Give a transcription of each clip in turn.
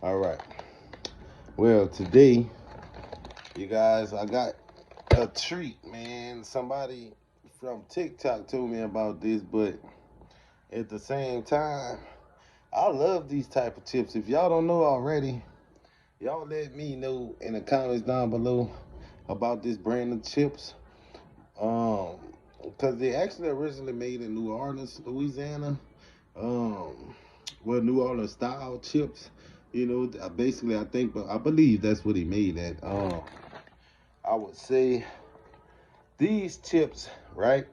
All right. Well, today, you guys, I got a treat, man. Somebody from TikTok told me about this, but at the same time, I love these type of chips. If y'all don't know already, y'all let me know in the comments down below about this brand of chips. Um, because they actually originally made in New Orleans, Louisiana. Um, well, New Orleans style chips. Basically, I think, but I believe that's what he made at. I would say these chips, right,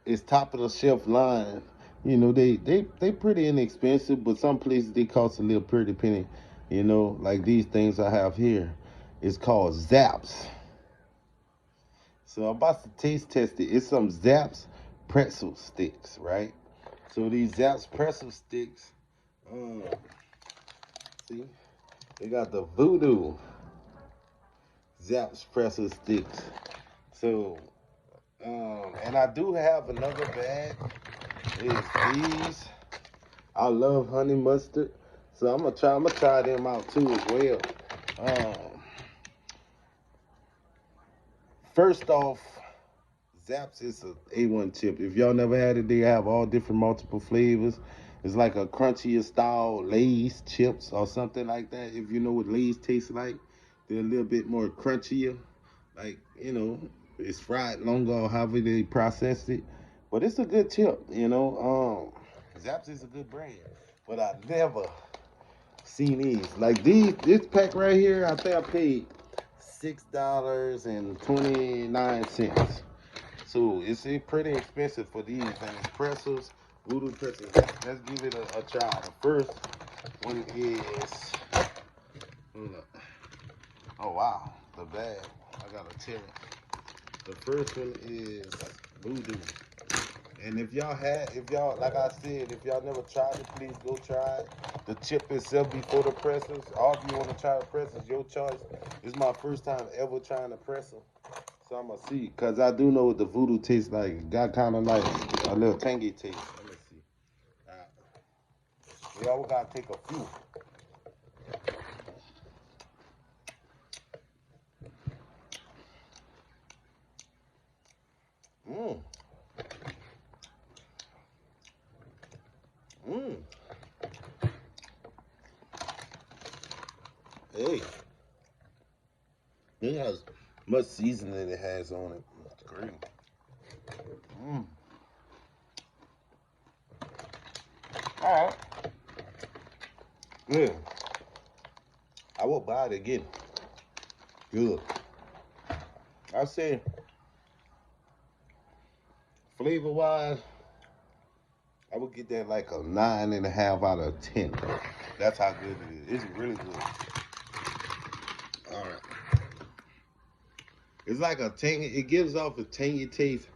is top of the shelf line. They pretty inexpensive, but some places they cost a little pretty penny. Like these things I have here. It's called Zaps. So I'm about to taste test it. It's some Zaps pretzel sticks, right? So these Zaps pretzel sticks, um, see, they got the Voodoo Zaps pretzel sticks. So, and I do have another bag. It's these. I love honey mustard, so I'm gonna try them out too as well. Um, First off, Zaps is a A1 chip. If y'all never had it, they have all different multiple flavors. It's like a crunchier style Lay's chips or something like that. If you know what Lay's taste like, they're a little bit more crunchier. Like, it's fried longer or however they process it. But it's a good chip. Zaps is a good brand. But I never seen these. Like this pack right here, I think I paid $6.29. So it's pretty expensive for these, and it's pretzels, voodoo pretzels. Let's give it a try. The first one is, hold up. Oh wow, the bag. I gotta tear it. The first one is voodoo. And like I said, if y'all never tried it, please go try it. The chip itself before the pretzels. Or if you want to try the pretzels, your choice. It's my first time ever trying the pretzel. So I'm gonna see, cause I do know what the voodoo tastes like. It got kind of like a little tangy taste. Let me see. We all gotta take a few. Mmm, mmm. Hey, it has much seasoning it has on it. It's great. Mmm. All right. Yeah, I will buy it again. Good. I say flavor wise, I would get that like a 9.5 out of 10. That's how good it is. It's really good. All right. It's like a tangy. It gives off a tangy taste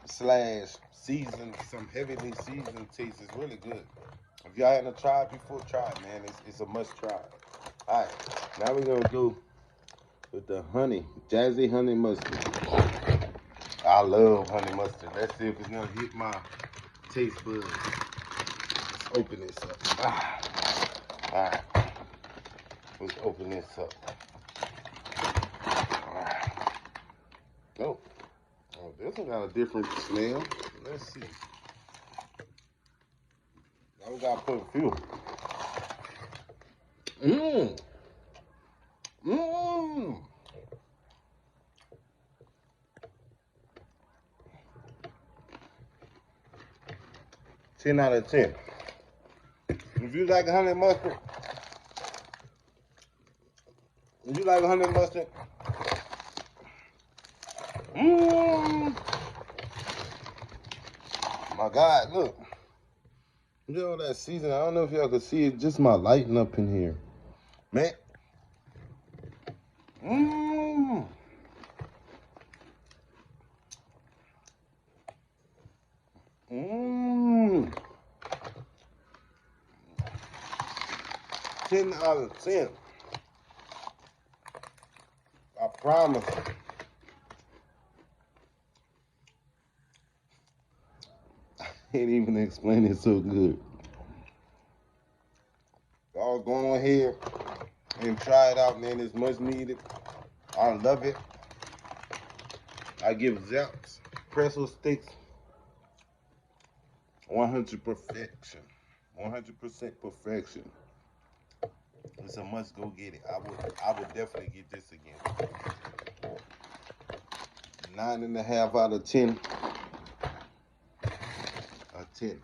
slash seasoned, some heavily seasoned taste. It's really good. If y'all hadn't tried before, try it, man. It's a must try. All right. Now we're gonna go with the honey, jazzy honey mustard. I love honey mustard. Let's see if it's gonna hit my taste buds. Let's open this up. All right. Let's open this up. All right. Oh, this one got a different smell. Let's see. Now we gotta put a few. Mmm. Mmm. 10 out of 10. If you like honey mustard, mmm. My God, look. Look at all that seasoning. I don't know if y'all can see it. Just my lighting up in here. Man. Mmm. Mmm. 10 out of 10. I promise. Can't even explain it so good. Y'all go on here and try it out, man. It's much needed. I love it. I give Zapp's pretzel sticks 100 perfection. 100% perfection. It's a must go get it. I would definitely get this again. 9.5 out of 10. A 10.